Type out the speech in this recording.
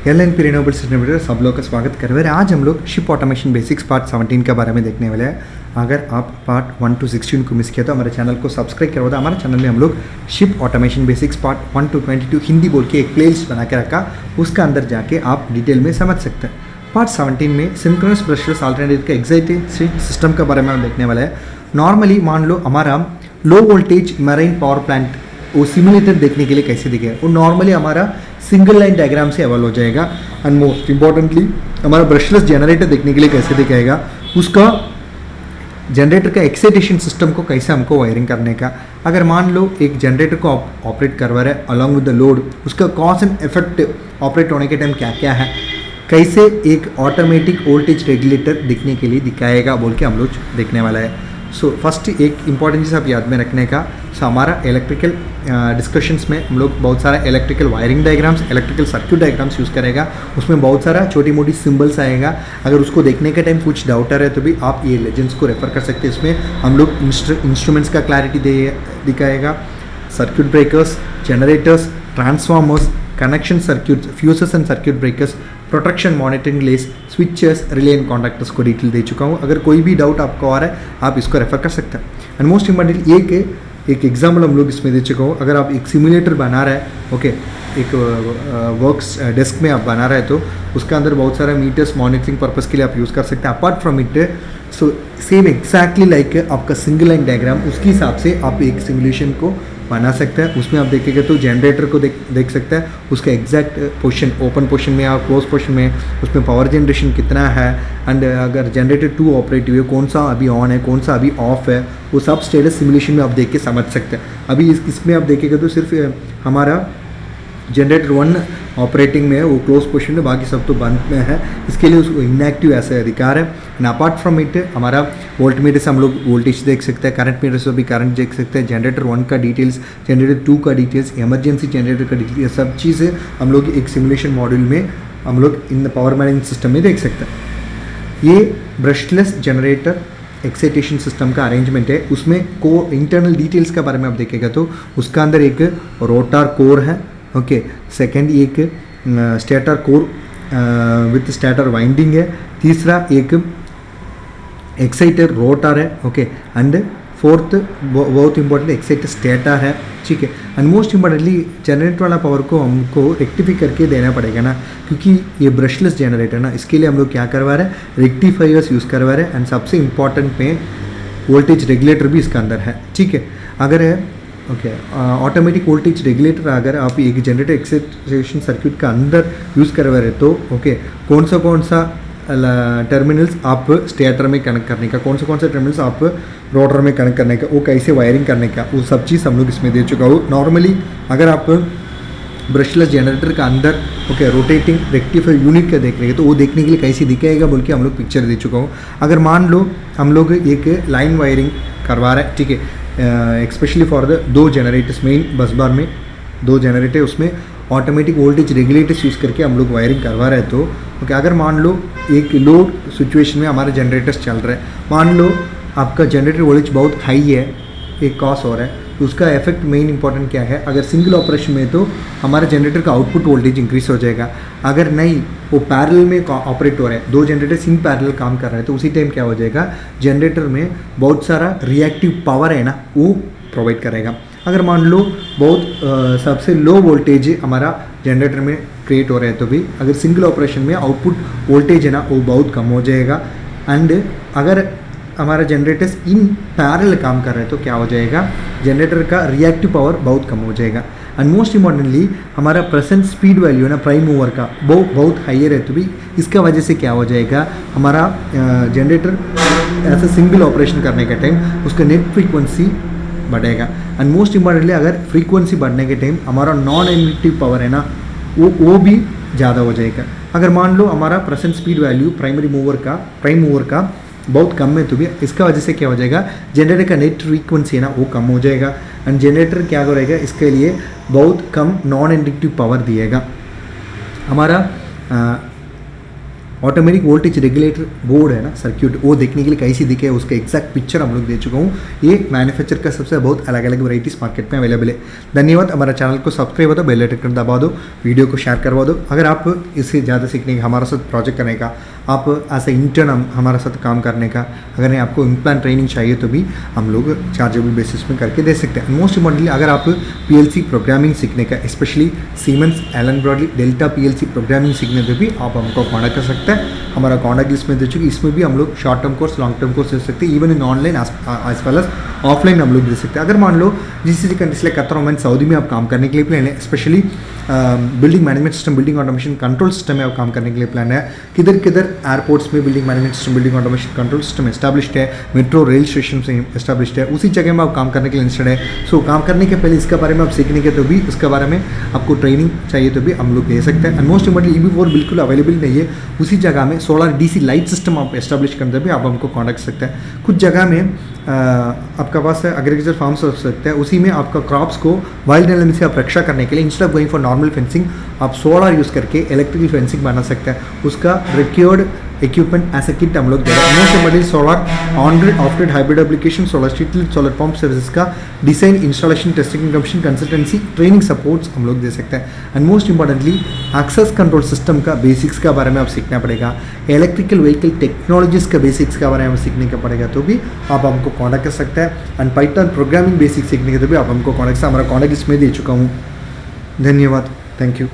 एल&P renewables limited सब लोग का स्वागत कर रहे हैं। आज हम लोग शिप ऑटोमेशन बेसिक्स पार्ट 17 के बारे में देखने वाले हैं। अगर आप पार्ट 1 to 16 को मिस किया तो हमारे चैनल को सब्सक्राइब करवा दो। हमारे चैनल में हम लोग ship automation basics part 1 to 22 Hindi बोल के एक प्लेलिस्ट बना के रखा, उसका अंदर जाके आप डिटेल में समझ सकते हैं। पार्ट 17 में सिंक्रोनस ब्रशलेस अल्टरनेटिव का एक्साइटेड सिस्टम के बारे में हम देखने वाले हैं। नॉर्मली मान लो हमारा low voltage marine power plant वो सिमुलेटर देखने के लिए कैसे दिखेगा, वो नॉर्मली हमारा सिंगल लाइन डायग्राम से एवल हो जाएगा। एंड मोस्ट इंपॉर्टेंटली हमारा ब्रशलेस जनरेटर देखने के लिए कैसे दिखेगा, उसका जनरेटर का एक्साइटेशन सिस्टम को कैसे हमको वायरिंग करने का। अगर मान लो एक जनरेटर को ऑपरेट करवा रहे अलॉन्ग विद द लोड, उसका कॉज एंड इफेक्ट ऑपरेट होने के टाइम क्या क्या है, कैसे एक ऑटोमेटिक वोल्टेज रेगुलेटर दिखने के लिए दिखाएगा बोल के हम लोग देखने वाला है। सो फर्स्ट एक इंपॉर्टेंट चीज़ आप याद में रखने का, हमारा इलेक्ट्रिकल डिस्कशंस में हम लोग बहुत सारा electrical wiring diagrams, electrical circuit diagrams use करेगा। उसमें बहुत सारा छोटी मोटी सिंबल्स आएगा। अगर उसको देखने के टाइम कुछ डाउटर है तो भी आप ये लेजेंड्स को रेफर कर सकते हैं। इसमें हम लोग इंस्ट्रूमेंट्स का क्लैरिटी दिखाएगा, circuit breakers, generators, transformers, connection circuit, fuses and circuit breakers, protection monitoring less, switches, relay and contactors को डिटेल दे चुका हूँ। अगर कोई भी डाउट आपको आ रहा है आप इसको रेफर कर सकते हैं। एंड मोस्ट इंपॉर्टेंटली एक एग्जाम्पल हम लोग इसमें दे चुका हूँ। अगर आप एक सिमुलेटर बना रहे हैं, ओके, एक वर्क्स डेस्क में आप बना रहे हैं तो उसका अंदर बहुत सारा मीटर्स मॉनिटरिंग पर्पस के लिए आप यूज़ कर सकते हैं। Apart from it so same exactly like आपका सिंगल लाइन डायग्राम, उसके हिसाब से आप एक सिमुलेशन को बना सकते हैं। उसमें आप देखेंगे तो जनरेटर को देख सकते हैं, उसका एग्जैक्ट पोर्शन, ओपन पोर्शन में या क्लोज पोर्शन में, उसमें पावर जनरेशन कितना है, एंड अगर जनरेटर 2 ऑपरेटिव है, कौन सा अभी ऑन है, कौन सा अभी ऑफ है, वो सब स्टेटस सिमुलेशन में आप देख के समझ सकते हैं। अभी इसमें आप देखेंगे तो सिर्फ हमारा जनरेटर 1 ऑपरेटिंग में है, वो क्लोज पोजिशन में, बाकी सब तो बंद में है। इसके लिए उसको इनएक्टिव ऐसे अधिकार है। एंड अपार्ट फ्रॉम इट हमारा वोल्ट मीटर से हम लोग वोल्टेज देख सकते हैं, करंट मीटर से भी करंट देख सकते हैं, जनरेटर 1 का डिटेल्स, जनरेटर 2 का डिटेल्स, इमरजेंसी जनरेटर का डिटेल्स, ये सब चीज़ें हम लोग एक सिमुलेशन मॉड्यूल में हम लोग इन पावर मैनेजमेंट सिस्टम में देख सकते हैं। ये ब्रशलेस जनरेटर एक्साइटेशन सिस्टम का अरेंजमेंट है। उसमें इंटरनल डिटेल्स के बारे में आप देखेगा तो उसका अंदर एक रोटर कोर है, ओके, सेकेंड एक stator core with stator winding है, तीसरा एक एक्साइटर रोटर है, ओके, एंड फोर्थ बहुत इंपॉर्टेंट एक्साइटर स्टेटर है, ठीक है। एंड मोस्ट इंपॉर्टेंटली जनरेटर वाला पावर को हमको रेक्टिफाई करके देना पड़ेगा ना, क्योंकि ये ब्रशलेस जनरेटर ना, इसके लिए हम लोग क्या करवा रहे हैं, रेक्टिफायर्स यूज़ करवा रहे हैं। एंड सबसे इम्पॉर्टेंट में वोल्टेज रेगुलेटर भी इसका अंदर है, ठीक है। अगर ओके ऑटोमेटिक वोल्टेज रेगुलेटर अगर आप एक जनरेटर एक्साइटेशन सर्क्यूट का अंदर यूज़ करवा रहे तो ओके, कौन सा टर्मिनल्स आप स्टेटर में कनेक्ट करने का, कौन सा टर्मिनल्स आप रोटर में कनेक्ट करने का, वो कैसे वायरिंग करने का, वो सब चीज़ हम लोग इसमें दे चुका हूँ। नॉर्मली अगर आप ब्रशलेस जनरेटर का अंदर ओके रोटेटिंग रेक्टिफायर यूनिट का देख रहे हैं तो वो देखने के लिए कैसे दिखेगा बोल के हम लोग पिक्चर दे चुका हूँ। अगर मान लो हम लोग एक लाइन वायरिंग करवा रहे हैं, ठीक है, especially for the 2 generators, main bus bar में 2 जनरेटर, उसमें ऑटोमेटिक वोल्टेज रेगुलेटर्स यूज़ करके हम लोग वायरिंग करवा रहे हैं तो ओके, अगर मान लो एक लोड सिचुएशन में हमारे जनरेटर्स चल रहे हैं, मान लो आपका जनरेटर वोल्टेज बहुत हाई है, एक कॉस हो रहा है, तो उसका इफेक्ट मेन इंपॉर्टेंट क्या है, अगर सिंगल ऑपरेशन में तो हमारे जनरेटर का आउटपुट वोल्टेज इंक्रीज हो जाएगा। अगर नहीं, वो पैरेलल में ऑपरेट हो रहा है, 2 जनरेटर इन पैरेलल काम कर रहे हैं, तो उसी टाइम क्या हो जाएगा, जनरेटर में बहुत सारा रिएक्टिव पावर है ना, वो प्रोवाइड करेगा। अगर मान लो बहुत सबसे लो वोल्टेज हमारा जनरेटर में क्रिएट हो रहा है तो भी अगर सिंगल ऑपरेशन में आउटपुट वोल्टेज है ना वो बहुत कम हो जाएगा। एंड अगर हमारा जनरेटर्स इन पैरेलल काम कर रहे हैं तो क्या हो जाएगा, जनरेटर का रिएक्टिव पावर बहुत कम हो जाएगा। एंड मोस्ट इंपॉर्टेंटली हमारा प्रेजेंट स्पीड वैल्यू है ना प्राइम मूवर का बहुत हाइयर है तो भी इसका वजह से क्या हो जाएगा, हमारा जनरेटर ऐसा सिंगल ऑपरेशन करने के टाइम उसका नेट फ्रीक्वेंसी बढ़ेगा। एंड मोस्ट इंपॉर्टेंटली अगर फ्रीक्वेंसी बढ़ने के टाइम हमारा नॉन इंडक्टिव पावर है ना वो भी ज़्यादा हो जाएगा। अगर मान लो हमारा present speed value prime mover का बहुत कम है तो भी इसका वजह से क्या हो जाएगा, जनरेटर का नेट फ्रीक्वेंसी है ना वो कम हो जाएगा। एंड जनरेटर क्या करेगा, इसके लिए बहुत कम नॉन इंडक्टिव पावर दिएगा। हमारा ऑटोमेटिक वोल्टेज रेगुलेटर बोर्ड है ना, सर्क्यूट, वो देखने के लिए कैसी दिखे उसका एग्जैक्ट पिक्चर हम लोग दे चुका हूँ। ये मैन्युफैक्चर का सबसे बहुत अलग अलग वैराइटीज़ मार्केट में अवेलेबल है। धन्यवाद। हमारा चैनल को सब्सक्राइब हो दो, बेल आइकन दबा दो, वीडियो को शेयर करवा दो। अगर आप इससे ज़्यादा सीखने का, हमारे साथ प्रोजेक्ट करने का, आप एज ए इंटर्न हमारे साथ काम करने का, अगर आपको इम्प्लांट ट्रेनिंग चाहिए तो भी हम लोग चार्जेबल बेसिस में करके दे सकते हैं। मोस्ट इम्पॉर्टेंटली अगर आप PLC प्रोग्रामिंग सीखने का, specially Siemens, Allen Bradley, Delta PLC programming सीखने पे भी आप हमको कॉन्टैक्ट कर सकते हैं। हमारा कॉन्टैक्ट लिस्ट में दे चुकी, इसमें भी हम लोग short term course, long term course दे सकते हैं, even in online as well as offline हम लोग दे सकते हैं। अगर मान लो GCC कंट्री सेलेक्ट करता हूँ मैं, सऊदी में आप काम करने के लिए प्लान है, specially building management system, building automation control system में आप काम करने के लिए प्लान है। किधर किधर एयरपोर्ट्स में building management system, building automation control system established है, मेट्रो रेल स्टेशन से एस्टैब्लिश्ड है, उसी जगह में आप काम करने के लिए इंस्टेड है। सो काम करने के पहले इसके बारे में आप सीखने के तो भी, इसके बारे में आपको ट्रेनिंग चाहिए तो भी हम लोग दे सकते हैं। एंड मोस्ट इंपॉर्टेंटली EB4 बिल्कुल अवेलेबल नहीं है, उसी जगह में सोलर DC लाइट सिस्टम आप एस्टैब्लिश करते भी आप हमको कॉन्टैक्ट सकते हैं। कुछ जगह में आपका पास एग्रीकल्चर फार्म्स हो सकते हैं, उसी में आपका क्रॉप्स को वाइल्ड एनिमल से आप रक्षा करने के लिए instead of going for normal fencing आप सोलर यूज़ करके इलेक्ट्रिकल फेंसिंग बना सकते हैं। उसका required equipment as a kit हम लोग दे रहे हैं। Most importantly solar on grid, off grid hybrid application, solar street light, solar pump service का design, installation, testing, commission, consultancy, training supports हम लोग दे सकते हैं। And most importantly access control system का बेसिक्स का बारे में आप सीखना पड़ेगा, इलेक्ट्रिकल व्हीकल टेक्नोलॉजीज का बेसिक्स का बारे में सीखने का पड़ेगा तो भी आप हमको कॉन्टैक्ट कर सकते हैं। एंड पाइथन प्रोग्रामिंग बेसिक्स सीखने के तो भी आप हमको कॉन्टैक्ट, हमारा कॉन्टैक्ट इसमें दे चुका हूँ। धन्यवाद, थैंक यू।